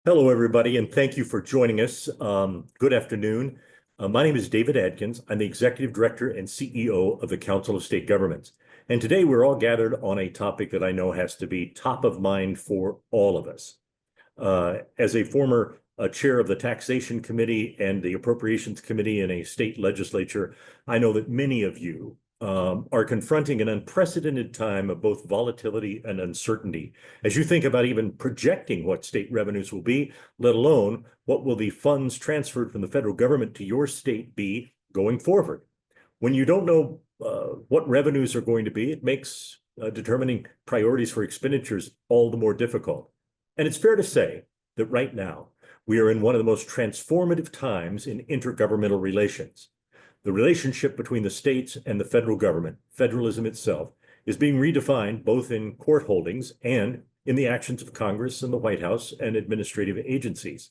Hello, everybody, and thank you for joining us. Good afternoon. My name is David Adkins. I'm the Executive Director and CEO of the Council of State Governments. And today we're all gathered on a topic that I know has to be top of mind for all of us. As a former chair of the Taxation Committee and the Appropriations Committee in a state legislature, I know that many of you are confronting an unprecedented time of both volatility and uncertainty. As you think about even projecting what state revenues will be, let alone what will the funds transferred from the federal government to your state be going forward. When you don't know what revenues are going to be, it makes determining priorities for expenditures all the more difficult. And it's fair to say that right now we are in one of the most transformative times in intergovernmental relations. The relationship between the states and the federal government, federalism itself, is being redefined both in court holdings and in the actions of Congress and the White House and administrative agencies.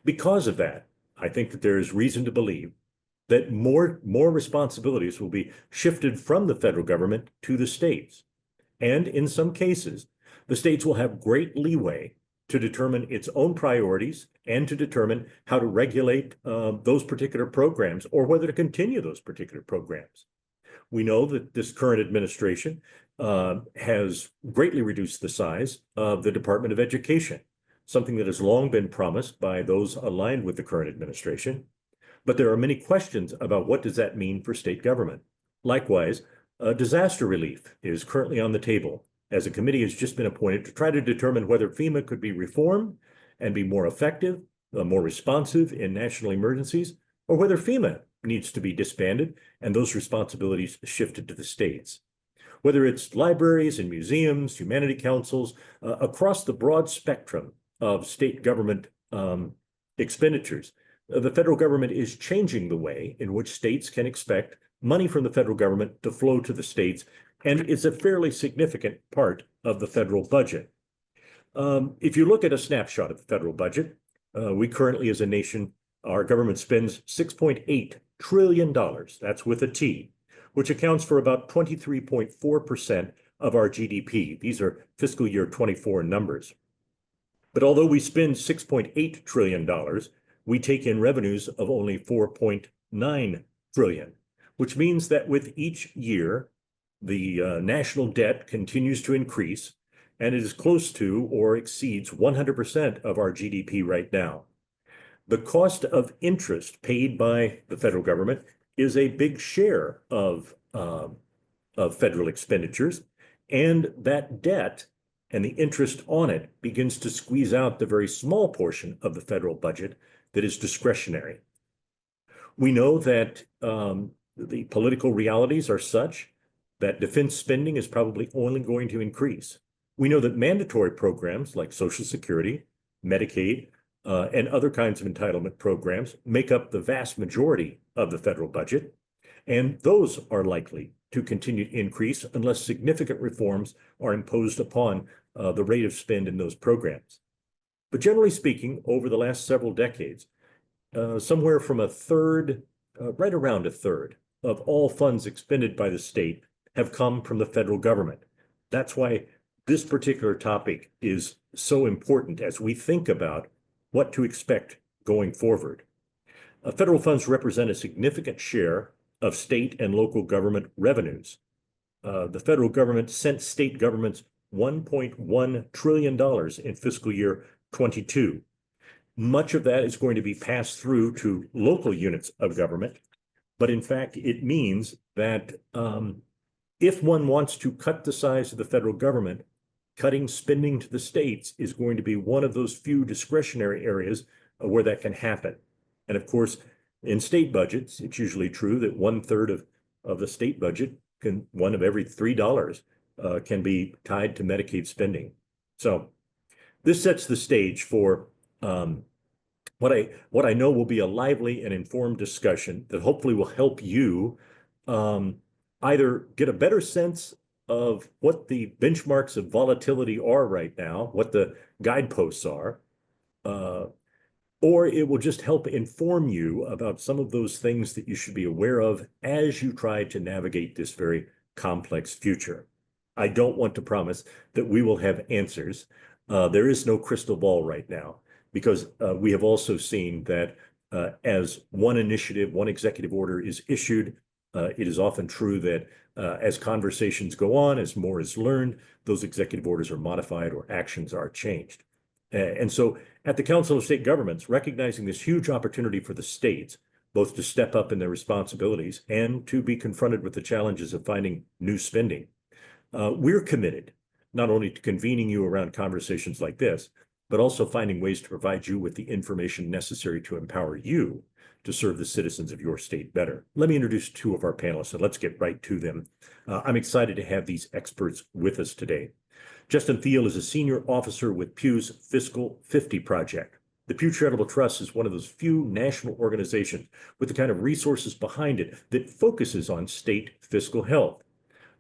Because of that, I think that there is reason to believe that more responsibilities will be shifted from the federal government to the states. And in some cases, the states will have great leeway to determine its own priorities and to determine how to regulate those particular programs or whether to continue those particular programs. We know that this current administration has greatly reduced the size of the Department of Education, something that has long been promised by those aligned with the current administration. But there are many questions about what does that mean for state government. Likewise, disaster relief is currently on the table, as a committee has just been appointed to try to determine whether FEMA could be reformed and be more effective, more responsive in national emergencies, or whether FEMA needs to be disbanded and those responsibilities shifted to the states. Whether it's libraries and museums, humanity councils, across the broad spectrum of state government expenditures, the federal government is changing the way in which states can expect money from the federal government to flow to the states, and it's a fairly significant part of the federal budget. If you look at a snapshot of the federal budget, we currently as a nation, our government spends $6.8 trillion, that's with a T, which accounts for about 23.4% of our GDP. These are fiscal year 24 numbers. But although we spend $6.8 trillion, we take in revenues of only $4.9 trillion, which means that with each year, the national debt continues to increase, and it is close to or exceeds 100% of our GDP right now. The cost of interest paid by the federal government is a big share of federal expenditures, and that debt and the interest on it begins to squeeze out the very small portion of the federal budget that is discretionary. We know that the political realities are such that defense spending is probably only going to increase. We know that mandatory programs like Social Security, Medicaid, and other kinds of entitlement programs make up the vast majority of the federal budget, and those are likely to continue to increase unless significant reforms are imposed upon the rate of spend in those programs. But generally speaking, over the last several decades, somewhere from a third, right around a third of all funds expended by the state have come from the federal government. That's why this particular topic is so important as we think about what to expect going forward. Federal funds represent a significant share of state and local government revenues. The federal government sent state governments $1.1 trillion in fiscal year 22. Much of that is going to be passed through to local units of government, but in fact, it means that if one wants to cut the size of the federal government, cutting spending to the states is going to be one of those few discretionary areas where that can happen. And of course, in state budgets, it's usually true that 1/3 of the state budget one of every $3 can be tied to Medicaid spending. So this sets the stage for what I know will be a lively and informed discussion that hopefully will help you either get a better sense of what the benchmarks of volatility are right now, what the guideposts are, or it will just help inform you about some of those things that you should be aware of as you try to navigate this very complex future. I don't want to promise that we will have answers. There is no crystal ball right now. because we have also seen that as one initiative, one executive order is issued, it is often true that as conversations go on, as more is learned, those executive orders are modified or actions are changed. And so at the Council of State Governments, recognizing this huge opportunity for the states, both to step up in their responsibilities and to be confronted with the challenges of finding new spending, we're committed not only to convening you around conversations like this, but also finding ways to provide you with the information necessary to empower you to serve the citizens of your state better. Let me introduce two of our panelists, and let's get right to them. I'm excited to have these experts with us today. Justin Thiel is a senior officer with Pew's Fiscal 50 Project. The Pew Charitable Trust is one of those few national organizations with the kind of resources behind it that focuses on state fiscal health,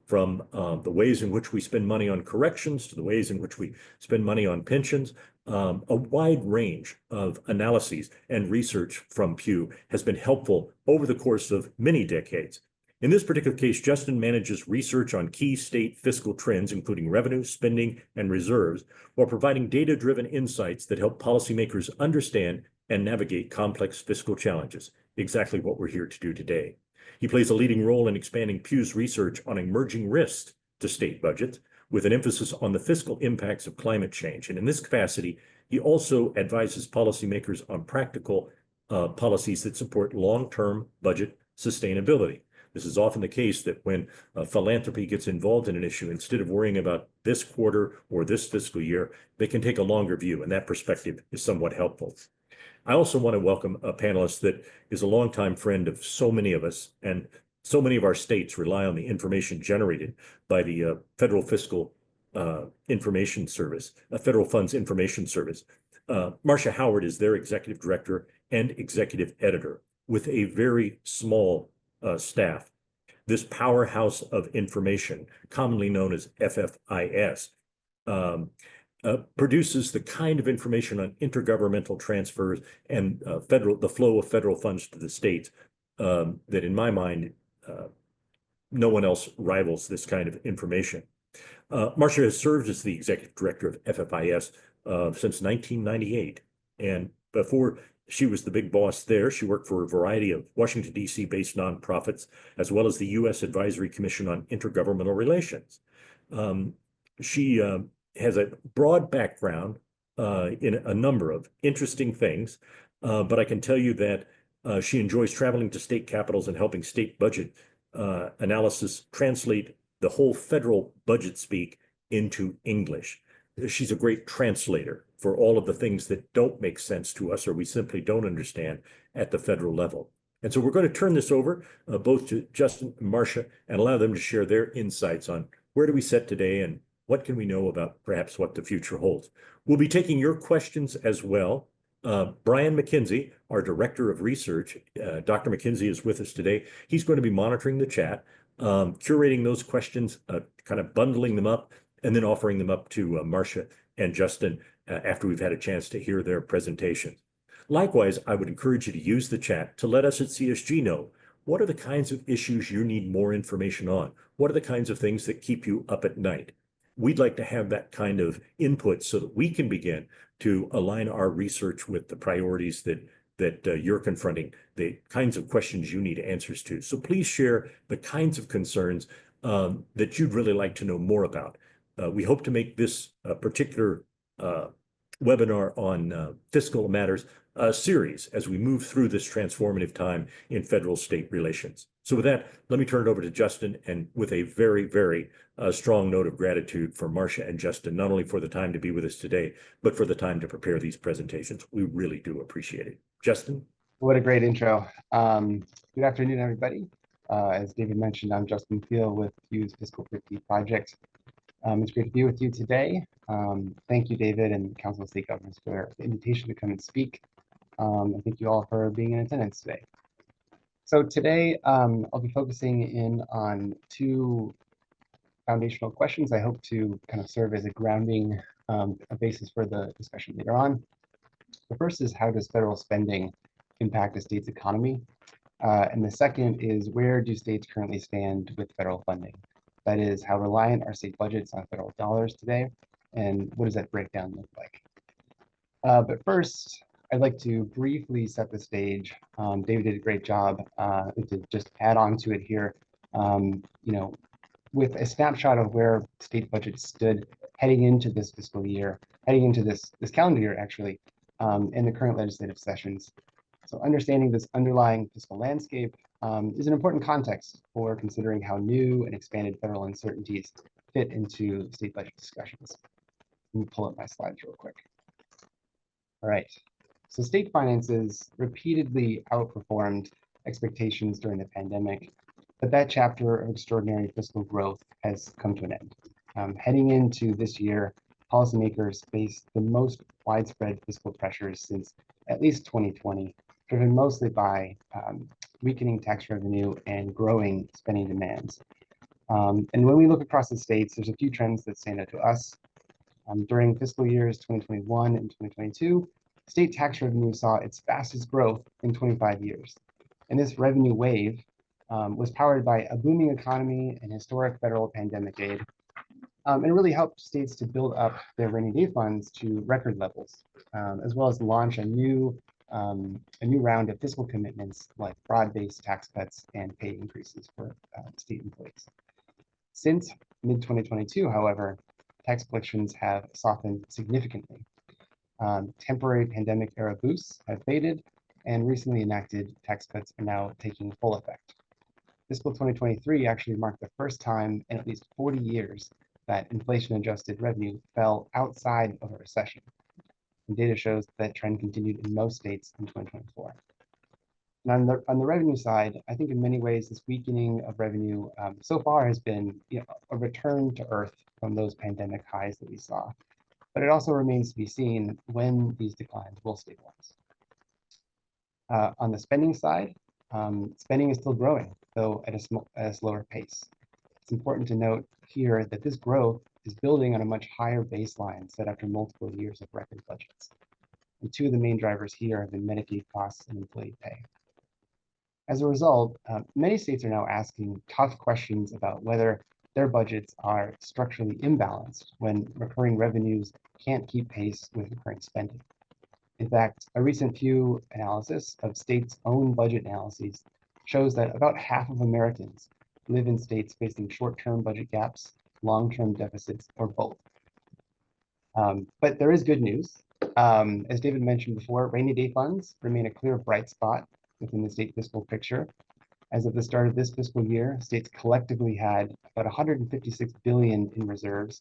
from the ways in which we spend money on corrections to the ways in which we spend money on pensions. A wide range of analyses and research from Pew has been helpful over the course of many decades. In this particular case, Justin manages research on key state fiscal trends, including revenue, spending, and reserves, while providing data-driven insights that help policymakers understand and navigate complex fiscal challenges, exactly what we're here to do today. He plays a leading role in expanding Pew's research on emerging risks to state budgets, with an emphasis on the fiscal impacts of climate change. And in this capacity, he also advises policymakers on practical policies that support long-term budget sustainability. This is often the case that when philanthropy gets involved in an issue, instead of worrying about this quarter or this fiscal year, they can take a longer view, and that perspective is somewhat helpful. I also want to welcome a panelist that is a longtime friend of so many of us, and so many of our states rely on the information generated by the Federal Fiscal Information Service, Federal Funds Information Service. Marcia Howard is their executive director and executive editor with a very small staff. This powerhouse of information, commonly known as FFIS, produces the kind of information on intergovernmental transfers and the flow of federal funds to the states that, in my mind, no one else rivals this kind of information. Marcia has served as the executive director of FFIS since 1998, and before she was the big boss there, she worked for a variety of Washington, D.C. based nonprofits, as well as the U.S. Advisory Commission on Intergovernmental Relations. She has a broad background in a number of interesting things, but I can tell you that she enjoys traveling to state capitals and helping state budget analysis translate the whole federal budget speak into English. She's a great translator for all of the things that don't make sense to us or we simply don't understand at the federal level. And so we're going to turn this over both to Justin and Marcia and allow them to share their insights on where do we sit today and what can we know about perhaps what the future holds. We'll be taking your questions as well. Brian McKenzie, our Director of Research, Dr. McKenzie is with us today. He's going to be monitoring the chat, curating those questions, kind of bundling them up, and then offering them up to Marcia and Justin after we've had a chance to hear their presentations. Likewise, I would encourage you to use the chat to let us at CSG know what are the kinds of issues you need more information on? What are the kinds of things that keep you up at night? We'd like to have that kind of input so that we can begin to align our research with the priorities that you're confronting, the kinds of questions you need answers to. So please share the kinds of concerns that you'd really like to know more about. We hope to make this particular webinar on fiscal matters a series as we move through this transformative time in federal-state relations. So with that, let me turn it over to Justin, and with a very, very strong note of gratitude for Marcia and Justin, not only for the time to be with us today, but for the time to prepare these presentations. We really do appreciate it. Justin? What a great intro. Good afternoon, everybody. As David mentioned, I'm Justin Thiel with Pew's Fiscal 50 Project. It's great to be with you today. Thank you, David, and Council of State Governments for the invitation to come and speak. And thank you all for being in attendance today. So today, I'll be focusing in on two foundational questions I hope to kind of serve as a grounding, a basis for the discussion later on. The first is, how does federal spending impact a state's economy? And the second is, where do states currently stand with federal funding? That is, how reliant are state budgets on federal dollars today, and what does that breakdown look like? But first, I'd like to briefly set the stage. David did a great job to just add on to it here. With a snapshot of where state budgets stood heading into this fiscal year, heading into this calendar year, actually, in the current legislative sessions. So understanding this underlying fiscal landscape is an important context for considering how new and expanded federal uncertainties fit into state budget discussions. Let me pull up my slides real quick. All right, so state finances repeatedly outperformed expectations during the pandemic, but that chapter of extraordinary fiscal growth has come to an end. Heading into this year, policymakers face the most widespread fiscal pressures since at least 2020, driven mostly by weakening tax revenue and growing spending demands. And when we look across the states, there's a few trends that stand out to us. During fiscal years 2021 and 2022, state tax revenue saw its fastest growth in 25 years. And this revenue wave was powered by a booming economy and historic federal pandemic aid. And it really helped states to build up their rainy day funds to record levels, as well as launch a new round of fiscal commitments like broad-based tax cuts and pay increases for state employees. Since mid-2022, however, tax collections have softened significantly. Temporary pandemic era boosts have faded, and recently enacted tax cuts are now taking full effect. Fiscal 2023 actually marked the first time in at least 40 years that inflation-adjusted revenue fell outside of a recession. And data shows that trend continued in most states in 2024. And on the revenue side, I think in many ways this weakening of revenue so far has been a return to earth from those pandemic highs that we saw. But it also remains to be seen when these declines will stabilize. On the spending side, spending is still growing, though at a slower pace. It's important to note here that this growth is building on a much higher baseline set after multiple years of record budgets. And two of the main drivers here have been Medicaid costs and employee pay. As a result, many states are now asking tough questions about whether their budgets are structurally imbalanced when recurring revenues can't keep pace with recurring spending. In fact, a recent Pew analysis of states' own budget analyses shows that about half of Americans live in states facing short-term budget gaps, long-term deficits, or both. But there is good news. As David mentioned before, rainy day funds remain a clear bright spot within the state fiscal picture. As of the start of this fiscal year, states collectively had about $156 billion in reserves,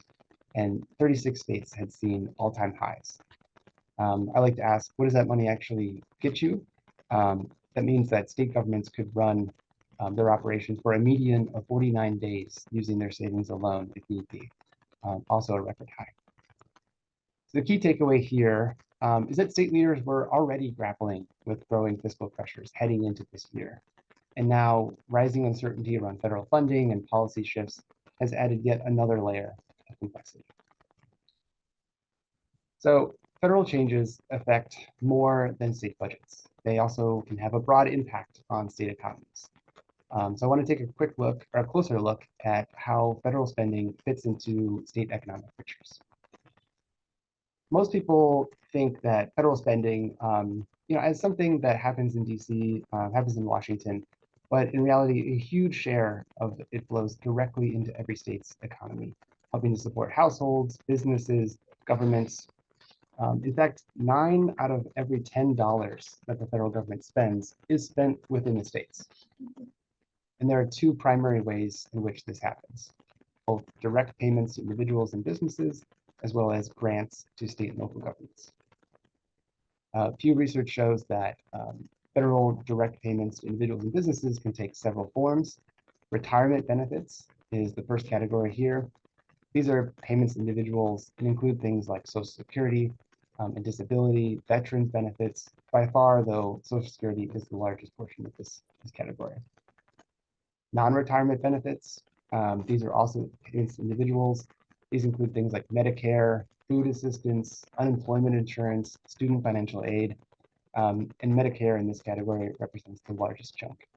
and 36 states had seen all-time highs. I like to ask, what does that money actually get you? That means that state governments could run their operations for a median of 49 days using their savings alone if need be, also a record high. So the key takeaway here is that state leaders were already grappling with growing fiscal pressures heading into this year. And now rising uncertainty around federal funding and policy shifts has added yet another layer of complexity. So federal changes affect more than state budgets. They also can have a broad impact on state economies. So I want to take a quick look, or a closer look, at how federal spending fits into state economic pictures. Most people think that federal spending, as something that happens in DC, happens in Washington, but in reality, a huge share of it flows directly into every state's economy, helping to support households, businesses, governments. In fact, 9 out of every $10 that the federal government spends is spent within the states. And there are two primary ways in which this happens, both direct payments to individuals and businesses, as well as grants to state and local governments. Pew research shows that federal direct payments to individuals and businesses can take several forms. Retirement benefits is the first category here. These are payments to individuals and include things like Social Security and disability, veterans benefits. By far, though, Social Security is the largest portion of this category. Non-retirement benefits, these are also payments to individuals. These include things like Medicare, food assistance, unemployment insurance, student financial aid, and Medicare in this category represents the largest chunk.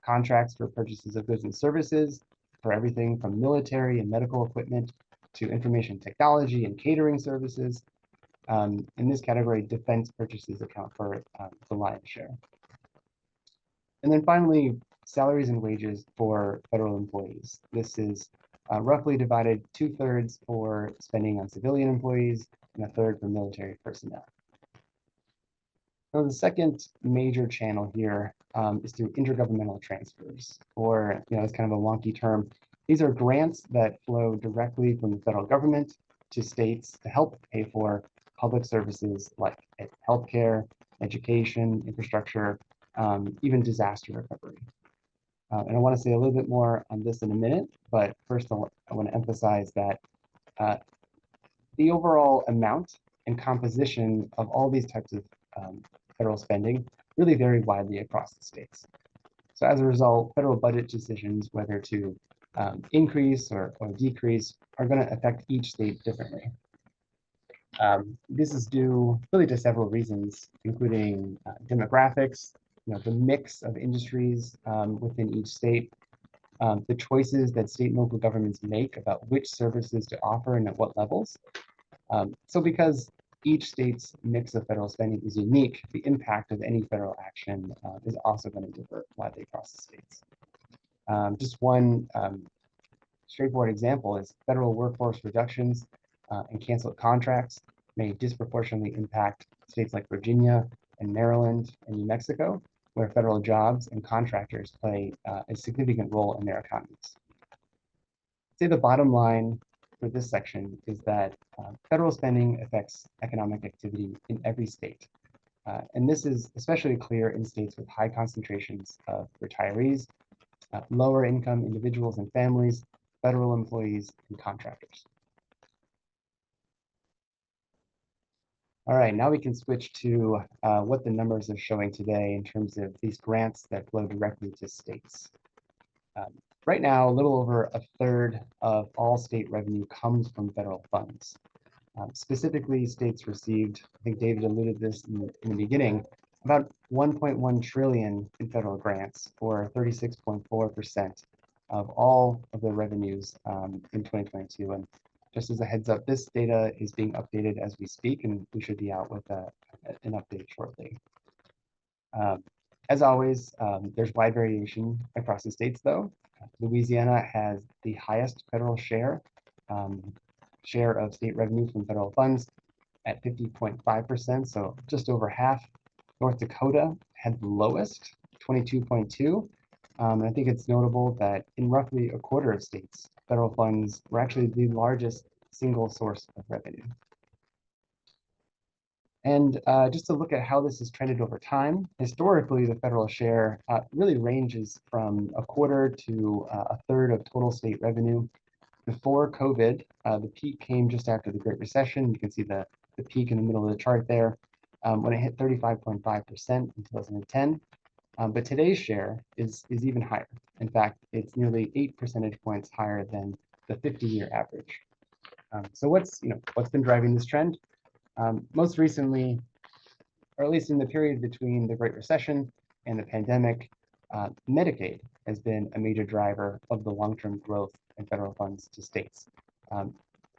Contracts for purchases of goods and services for everything from military and medical equipment to information technology and catering services. In this category, defense purchases account for the lion's share. And then finally, salaries and wages for federal employees. This is roughly divided 2/3 for spending on civilian employees and 1/3 for military personnel. So the second major channel here is through intergovernmental transfers, or it's kind of a wonky term. These are grants that flow directly from the federal government to states to help pay for public services like healthcare, education, infrastructure, even disaster recovery. And I want to say a little bit more on this in a minute, but first I want to emphasize that the overall amount and composition of all these types of federal spending really vary widely across the states. So as a result, federal budget decisions, whether to increase or decrease, are going to affect each state differently. This is due really to several reasons, including demographics, the mix of industries within each state, the choices that state and local governments make about which services to offer and at what levels. So because each state's mix of federal spending is unique, the impact of any federal action is also going to differ widely across the states. Just one straightforward example is federal workforce reductions and canceled contracts may disproportionately impact states like Virginia and Maryland and New Mexico, where federal jobs and contractors play a significant role in their economies. I'd say the bottom line for this section is that federal spending affects economic activity in every state. And this is especially clear in states with high concentrations of retirees, lower income individuals and families, federal employees, and contractors. All right, now we can switch to what the numbers are showing today in terms of these grants that flow directly to states. Right now, a little over 1/3 of all state revenue comes from federal funds. Specifically, states received, I think David alluded this in the beginning, about 1.1 trillion in federal grants, or 36.4% of all of the revenues in 2022. And just as a heads up, this data is being updated as we speak, and we should be out with an update shortly. As always, there's wide variation across the states, though. Louisiana has the highest federal share of state revenue from federal funds at 50.5%, so just over half. North Dakota had the lowest, 22.2. And I think it's notable that in roughly 1/4 of states, federal funds were actually the largest single source of revenue. And just to look at how this has trended over time, historically, the federal share really ranges from 1/4 to 1/3 of total state revenue. Before COVID, the peak came just after the Great Recession. You can see the peak in the middle of the chart there when it hit 35.5% in 2010. But today's share is even higher. In fact, it's nearly 8 percentage points higher than the 50-year average. So what's been driving this trend? Most recently, or at least in the period between the Great Recession and the pandemic, Medicaid has been a major driver of the long-term growth in federal funds to states,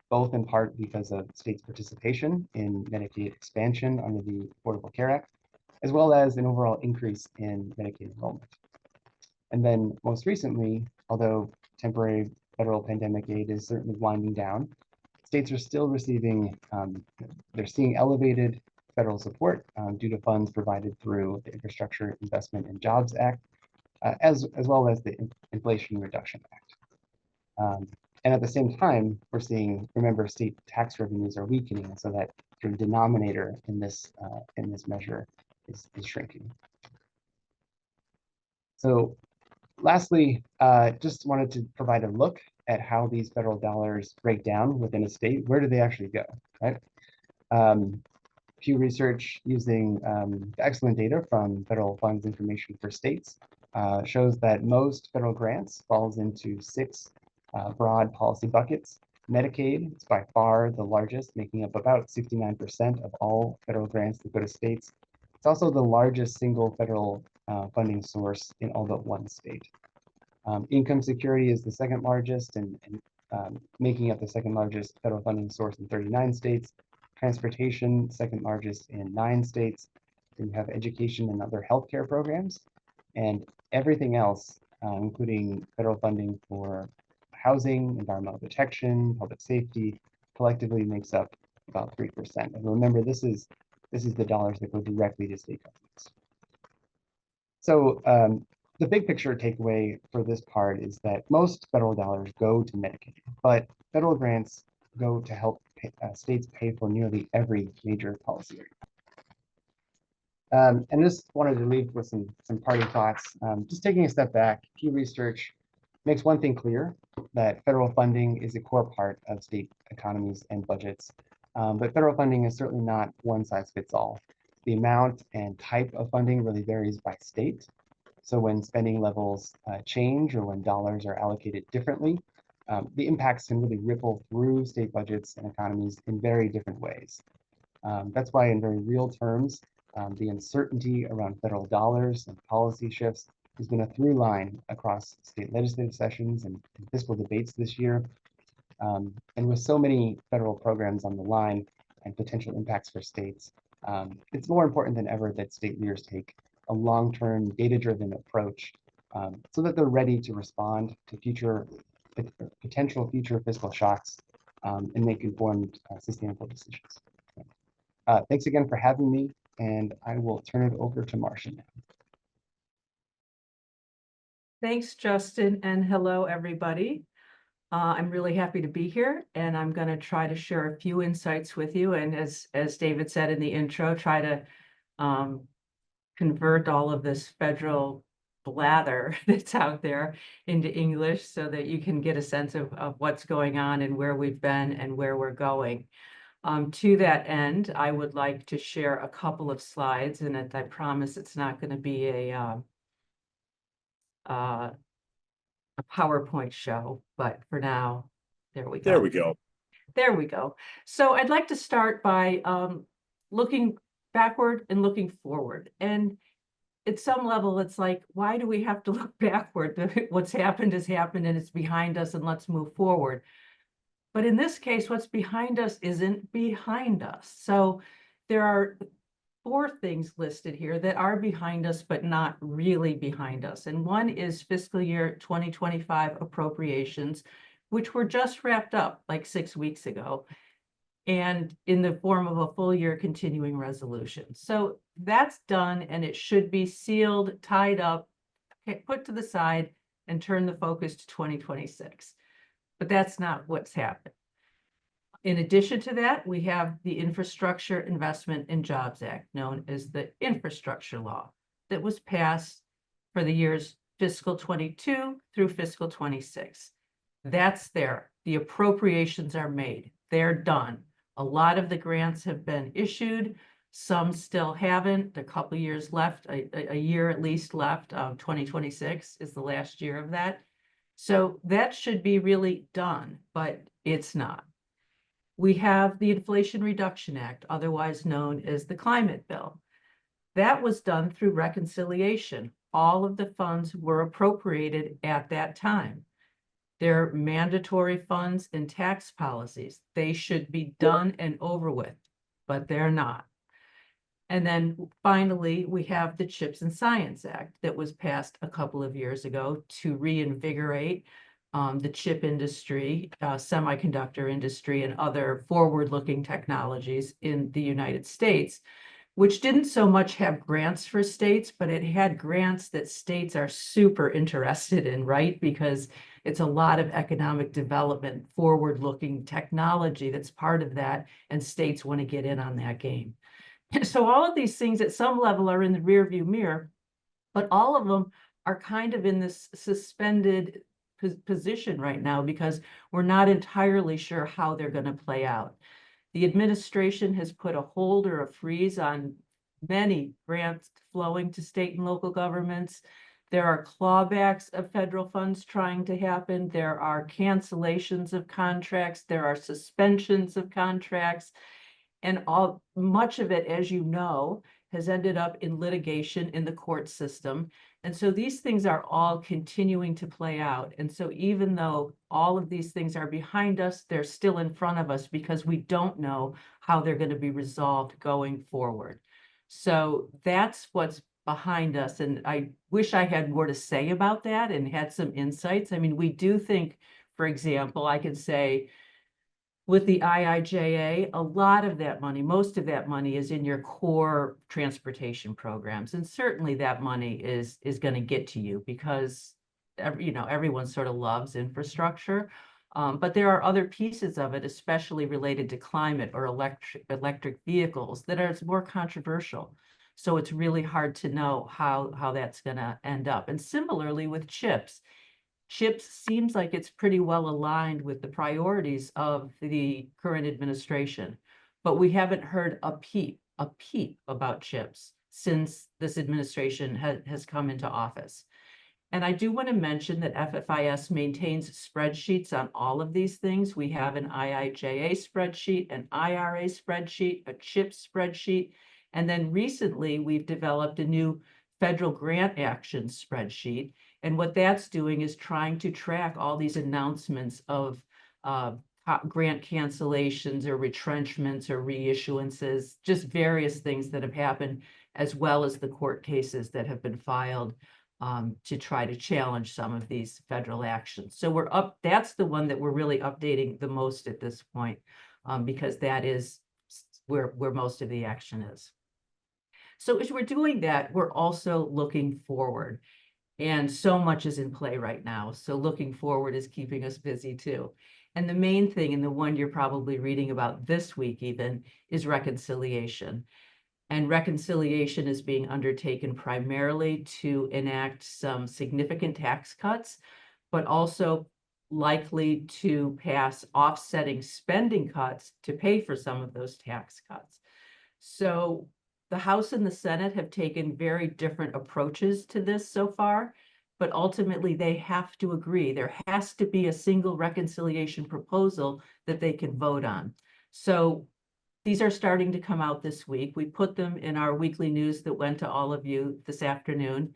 both in part because of states' participation in Medicaid expansion under the Affordable Care Act, as well as an overall increase in Medicaid enrollment. And then most recently, although temporary federal pandemic aid is certainly winding down, states are still receiving, they're seeing elevated federal support due to funds provided through the Infrastructure Investment and Jobs Act, as well as the Inflation Reduction Act. And at the same time, we're seeing, remember, state tax revenues are weakening, so that the denominator in this measure is shrinking. So lastly, just wanted to provide a look at how these federal dollars break down within a state. Where do they actually go, right? Pew Research, using excellent data from federal funds information for states, shows that most federal grants falls into 6 broad policy buckets. Medicaid is by far the largest, making up about 69% of all federal grants that go to states. It's also the largest single federal funding source in all but one state. Income security is the second largest and making up the second largest federal funding source in 39 states. transportation, second largest in 9 states. Then you have education and other healthcare programs, and everything else, including federal funding for housing, environmental protection, public safety, collectively makes up about 3%. And remember, this is the dollars that go directly to state governments. So the big picture takeaway for this part is that most federal dollars go to Medicaid, but federal grants go to help states pay for nearly every major policy area. And just wanted to leave with some parting thoughts. Just taking a step back, Pew Research makes one thing clear, that federal funding is a core part of state economies and budgets. But federal funding is certainly not one size fits all. The amount and type of funding really varies by state. So when spending levels change or when dollars are allocated differently, the impacts can really ripple through state budgets and economies in very different ways. That's why in very real terms, the uncertainty around federal dollars and policy shifts has been a through line across state legislative sessions and fiscal debates this year. And with so many federal programs on the line and potential impacts for states, it's more important than ever that state leaders take a long-term data-driven approach so that they're ready to respond to potential future fiscal shocks and make informed, sustainable decisions. Thanks again for having me, and I will turn it over to Marcia now. Thanks, Justin, and hello, everybody. I'm really happy to be here, and I'm going to try to share a few insights with you. And as David said in the intro, try to convert all of this federal blather that's out there into English so that you can get a sense of what's going on and where we've been and where we're going. To that end, I would like to share a couple of slides, and I promise it's not going to be a PowerPoint show, but for now, there we go. There we go. There we go. So I'd like to start by looking backward and looking forward. And at some level, it's like, why do we have to look backward? What's happened has happened and it's behind us, and let's move forward. But in this case, what's behind us isn't behind us. So there are 4 things listed here that are behind us, but not really behind us. And one is fiscal year 2025 appropriations, which were just wrapped up like 6 weeks ago, and in the form of a full year continuing resolution. So that's done, and it should be sealed, tied up, put to the side, and turn the focus to 2026. But that's not what's happened. In addition to that, we have the Infrastructure Investment and Jobs Act, known as the Infrastructure Law, that was passed for the years fiscal 22 through fiscal 26. That's there. The appropriations are made. They're done. A lot of the grants have been issued. Some still haven't. A couple years left, a year at least left. 2026 is the last year of that. So that should be really done, but it's not. We have the Inflation Reduction Act, otherwise known as the Climate Bill. That was done through reconciliation. All of the funds were appropriated at that time. They're mandatory funds and tax policies. They should be done and over with, but they're not. And then finally, we have the CHIPS and Science Act that was passed a couple of years ago to reinvigorate the chip industry, semiconductor industry, and other forward-looking technologies in the United States, which didn't so much have grants for states, but it had grants that states are super interested in, right? Because it's a lot of economic development, forward-looking technology that's part of that, and states want to get in on that game. So all of these things at some level are in the rearview mirror, but all of them are kind of in this suspended position right now because we're not entirely sure how they're going to play out. The administration has put a hold or a freeze on many grants flowing to state and local governments. There are clawbacks of federal funds trying to happen. There are cancellations of contracts. There are suspensions of contracts. And much of it, as you know, has ended up in litigation in the court system. And so these things are all continuing to play out. And so even though all of these things are behind us, they're still in front of us because we don't know how they're going to be resolved going forward. So that's what's behind us. And I wish I had more to say about that and had some insights. I mean, we do think, for example, I could say, with the IIJA, a lot of that money, most of that money is in your core transportation programs. And certainly that money is going to get to you because everyone sort of loves infrastructure. But there are other pieces of it, especially related to climate or electric vehicles, that are more controversial. So it's really hard to know how that's going to end up. And similarly with CHIPS. CHIPS seems like it's pretty well aligned with the priorities of the current administration, but we haven't heard a peep about CHIPS since this administration has come into office. And I do want to mention that FFIS maintains spreadsheets on all of these things. We have an IIJA spreadsheet, an IRA spreadsheet, a CHIPS spreadsheet, and then recently we've developed a new federal grant action spreadsheet. And what that's doing is trying to track all these announcements of grant cancellations or retrenchments or reissuances, just various things that have happened, as well as the court cases that have been filed to try to challenge some of these federal actions. So we're up, that's the one that we're really updating the most at this point, because that is where most of the action is. So as we're doing that, we're also looking forward. And so much is in play right now. So looking forward is keeping us busy too. And the main thing, and the one you're probably reading about this week even, is reconciliation. And reconciliation is being undertaken primarily to enact some significant tax cuts, but also likely to pass offsetting spending cuts to pay for some of those tax cuts. So the House and the Senate have taken very different approaches to this so far, but ultimately they have to agree. There has to be a single reconciliation proposal that they can vote on. So these are starting to come out this week. We put them in our weekly news that went to all of you this afternoon.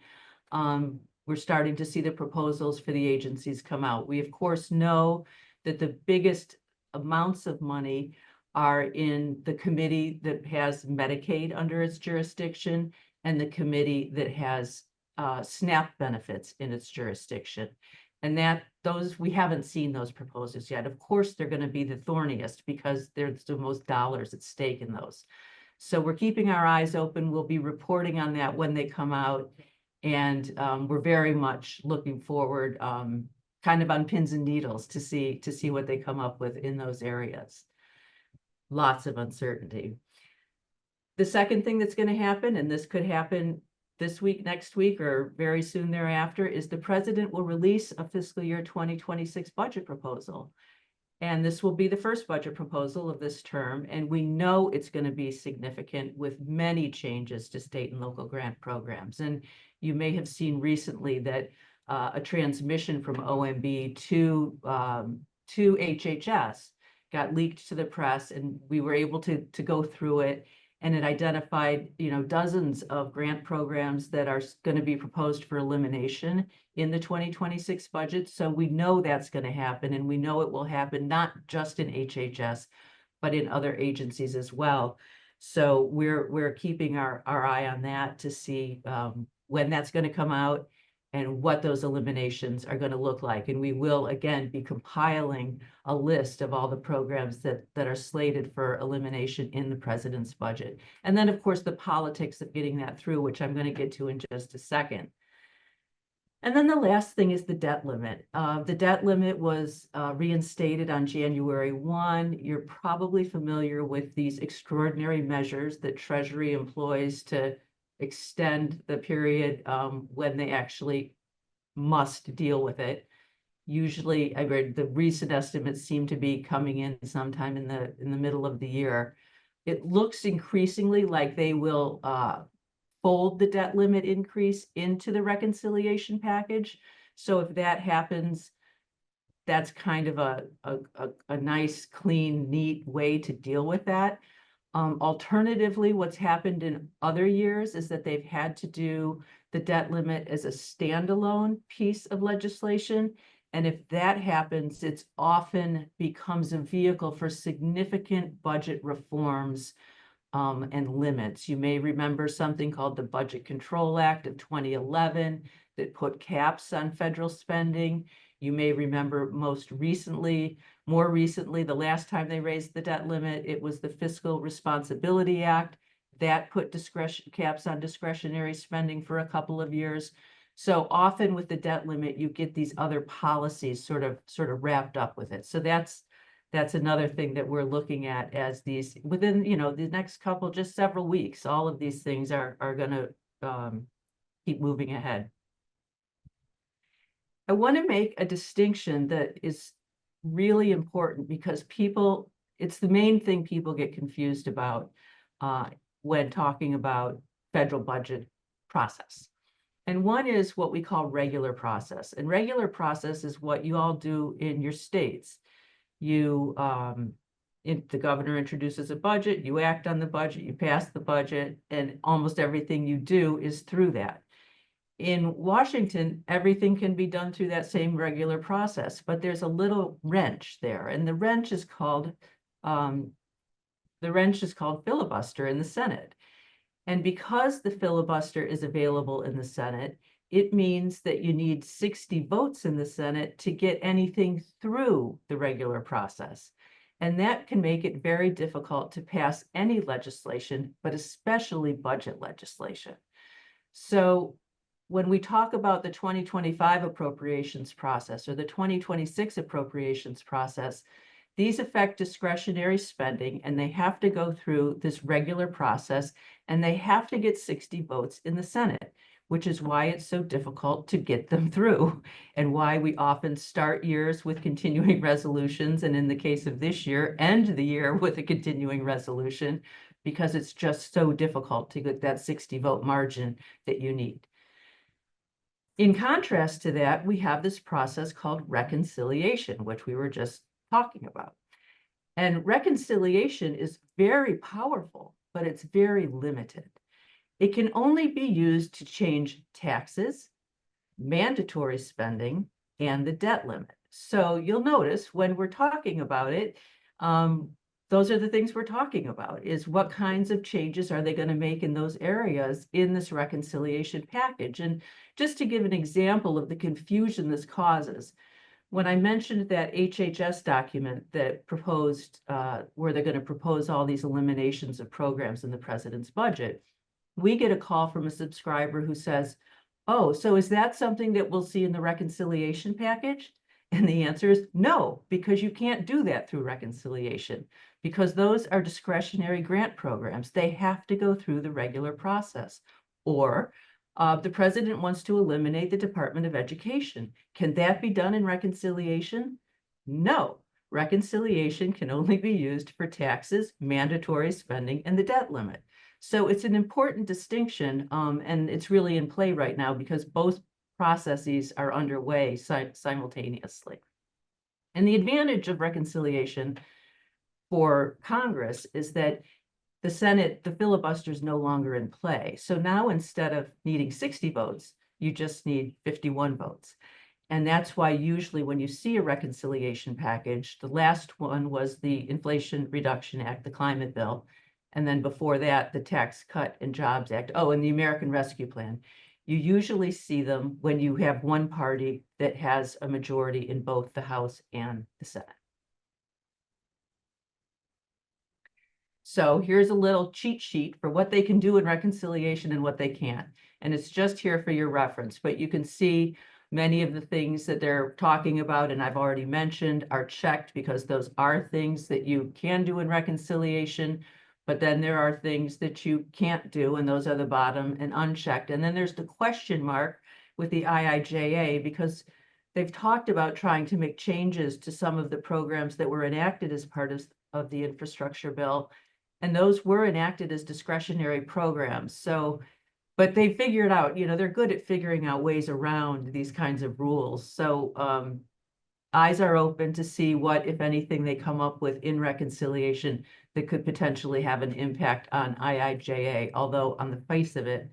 We're starting to see the proposals for the agencies come out. We, of course, know that the biggest amounts of money are in the committee that has Medicaid under its jurisdiction and the committee that has SNAP benefits in its jurisdiction. And we haven't seen those proposals yet. Of course, they're going to be the thorniest because there's the most dollars at stake in those. So we're keeping our eyes open. We'll be reporting on that when they come out. And we're very much looking forward, kind of on pins and needles to see what they come up with in those areas. Lots of uncertainty. The second thing that's going to happen, and this could happen this week, next week, or very soon thereafter, is the president will release a fiscal year 2026 budget proposal. And this will be the first budget proposal of this term. And we know it's going to be significant with many changes to state and local grant programs. And you may have seen recently that a transmission from OMB to HHS got leaked to the press, and we were able to go through it, and it identified, dozens of grant programs that are going to be proposed for elimination in the 2026 budget. So we know that's going to happen, and we know it will happen not just in HHS, but in other agencies as well. So we're keeping our eye on that to see when that's going to come out and what those eliminations are going to look like. And we will, again, be compiling a list of all the programs that are slated for elimination in the president's budget. And then, of course, the politics of getting that through, which I'm going to get to in just a second. And then the last thing is the debt limit. The debt limit was reinstated on January 1. You're probably familiar with these extraordinary measures that Treasury employs to extend the period when they actually must deal with it. Usually, I read the recent estimates seem to be coming in sometime in the middle of the year. It looks increasingly like they will fold the debt limit increase into the reconciliation package. So if that happens, that's kind of a nice, clean, neat way to deal with that. Alternatively, what's happened in other years is that they've had to do the debt limit as a standalone piece of legislation. And if that happens, it's often becomes a vehicle for significant budget reforms and limits. You may remember something called the Budget Control Act of 2011 that put caps on federal spending. You may remember more recently, the last time they raised the debt limit, it was the Fiscal Responsibility Act that put caps on discretionary spending for a couple of years. So often with the debt limit, you get these other policies sort of wrapped up with it. So that's another thing that we're looking at as these within, the next just several weeks, all of these things are going to keep moving ahead. I want to make a distinction that is really important because it's the main thing people get confused about when talking about federal budget process. And one is what we call regular process. And regular process is what you all do in your states. The governor introduces a budget, you act on the budget, you pass the budget, and almost everything you do is through that. In Washington, everything can be done through that same regular process, but there's a little wrench there, and the wrench is called filibuster in the Senate. And because the filibuster is available in the Senate, it means that you need 60 votes in the Senate to get anything through the regular process. And that can make it very difficult to pass any legislation, but especially budget legislation. So when we talk about the 2025 appropriations process or the 2026 appropriations process, these affect discretionary spending, and they have to go through this regular process, and they have to get 60 votes in the Senate, which is why it's so difficult to get them through, and why we often start years with continuing resolutions, and in the case of this year, end the year with a continuing resolution, because it's just so difficult to get that 60 vote margin that you need. In contrast to that, we have this process called reconciliation, which we were just talking about. And reconciliation is very powerful, but it's very limited. It can only be used to change taxes, mandatory spending, and the debt limit. So you'll notice when we're talking about it, those are the things we're talking about, is what kinds of changes are they going to make in those areas in this reconciliation package. And just to give an example of the confusion this causes, when I mentioned that HHS document that proposed, where they're going to propose all these eliminations of programs in the president's budget, we get a call from a subscriber who says, oh, so is that something that we'll see in the reconciliation package? And the answer is no, because you can't do that through reconciliation, because those are discretionary grant programs. They have to go through the regular process. Or the president wants to eliminate the Department of Education. Can that be done in reconciliation? No. Reconciliation can only be used for taxes, mandatory spending, and the debt limit. So it's an important distinction, and it's really in play right now because both processes are underway simultaneously. And the advantage of reconciliation for Congress is that the Senate, the filibuster is no longer in play. So now instead of needing 60 votes, you just need 51 votes. And that's why usually when you see a reconciliation package, the last one was the Inflation Reduction Act, the climate bill. And then before that, the Tax Cut and Jobs Act. Oh, and the American Rescue Plan. You usually see them when you have one party that has a majority in both the House and the Senate. So here's a little cheat sheet for what they can do in reconciliation and what they can't. And it's just here for your reference, but you can see many of the things that they're talking about, and I've already mentioned, are checked because those are things that you can do in reconciliation. But then there are things that you can't do, and those are the bottom and unchecked. And then there's the question mark with the IIJA, because they've talked about trying to make changes to some of the programs that were enacted as part of the infrastructure bill. And those were enacted as discretionary programs. So, but they figured out, they're good at figuring out ways around these kinds of rules. So eyes are open to see what, if anything, they come up with in reconciliation that could potentially have an impact on IIJA, although on the face of it,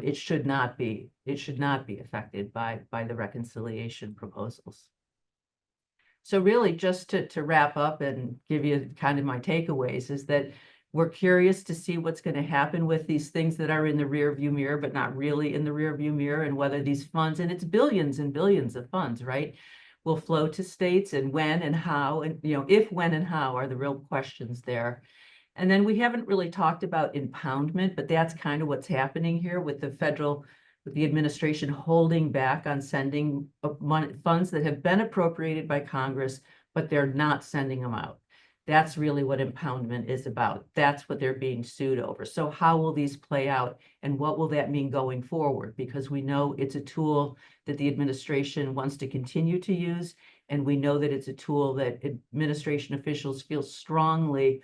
it should not be affected by the reconciliation proposals. So really, just to wrap up and give you kind of my takeaways, is that we're curious to see what's going to happen with these things that are in the rear view mirror, but not really in the rear view mirror, and whether these funds, and it's billions and billions of funds, right, will flow to states, and when and how, and if, when, and how are the real questions there. And then we haven't really talked about impoundment, but that's kind of what's happening here with the administration holding back on sending funds that have been appropriated by Congress, but they're not sending them out. That's really what impoundment is about. That's what they're being sued over. So how will these play out, and what will that mean going forward? Because we know it's a tool that the administration wants to continue to use, and we know that it's a tool that administration officials feel strongly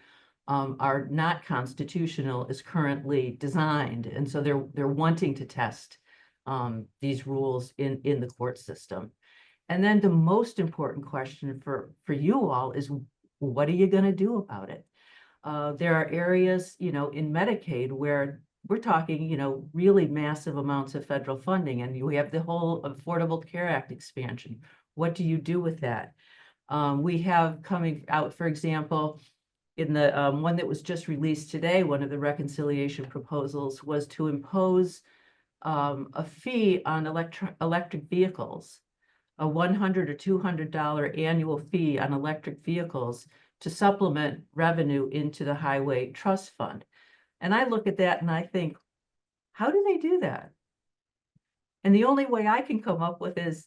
are not constitutional as currently designed. And so they're wanting to test these rules in the court system. And then the most important question for you all is, what are you going to do about it? There are areas, in Medicaid where we're talking, really massive amounts of federal funding, and we have the whole Affordable Care Act expansion. What do you do with that? We have coming out, for example, in the one that was just released today, one of the reconciliation proposals was to impose a fee on electric vehicles, a $100 or $200 annual fee on electric vehicles to supplement revenue into the Highway Trust Fund. And I look at that and I think, how do they do that? And the only way I can come up with is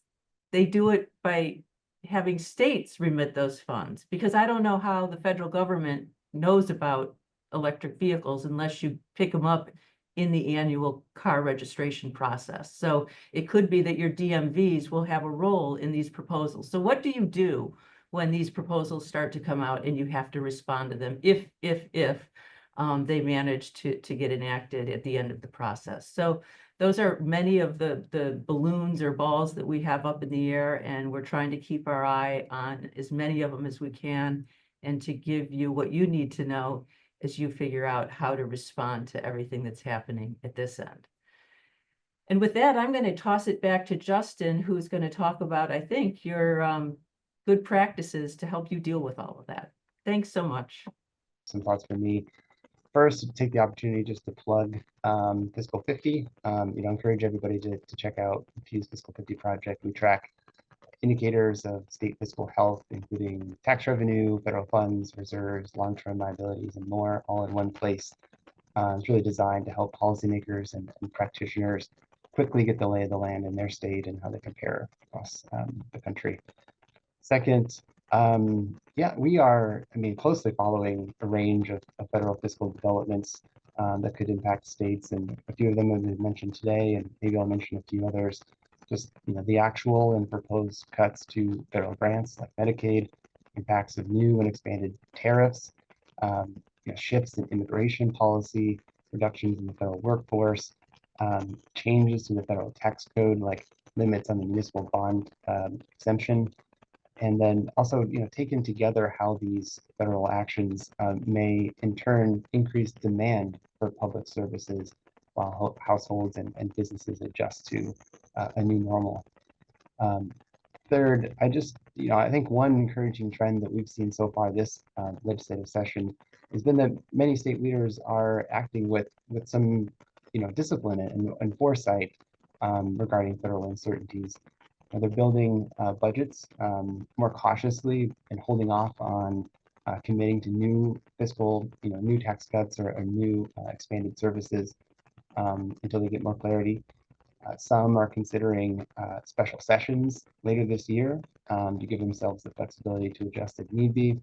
they do it by having states remit those funds, because I don't know how the federal government knows about electric vehicles unless you pick them up in the annual car registration process. So it could be that your DMVs will have a role in these proposals. So what do you do when these proposals start to come out and you have to respond to them if they manage to get enacted at the end of the process? So those are many of the balloons or balls that we have up in the air, and we're trying to keep our eye on as many of them as we can, and to give you what you need to know as you figure out how to respond to everything that's happening at this end. And with that, I'm going to toss it back to Justin, who's going to talk about, I think, your good practices to help you deal with all of that. Thanks so much. Some thoughts from me. First, take the opportunity just to plug Fiscal 50. Encourage everybody to check out the Fuse Fiscal 50 project. We track indicators of state fiscal health, including tax revenue, federal funds, reserves, long-term liabilities, and more, all in one place. It's really designed to help policymakers and practitioners quickly get the lay of the land in their state and how they compare across the country. Second, we are, closely following a range of federal fiscal developments that could impact states, and a few of them have been mentioned today, and maybe I'll mention a few others. Just the actual and proposed cuts to federal grants like Medicaid, impacts of new and expanded tariffs, shifts in immigration policy, reductions in the federal workforce, changes to the federal tax code like limits on the municipal bond exemption, and then also taken together how these federal actions may in turn increase demand for public services while households and businesses adjust to a new normal. Third, I think one encouraging trend that we've seen so far this legislative session has been that many state leaders are acting with some discipline and foresight regarding federal uncertainties. They're building budgets more cautiously and holding off on committing to new fiscal, new tax cuts or new expanded services until they get more clarity. Some are considering special sessions later this year to give themselves the flexibility to adjust if need be.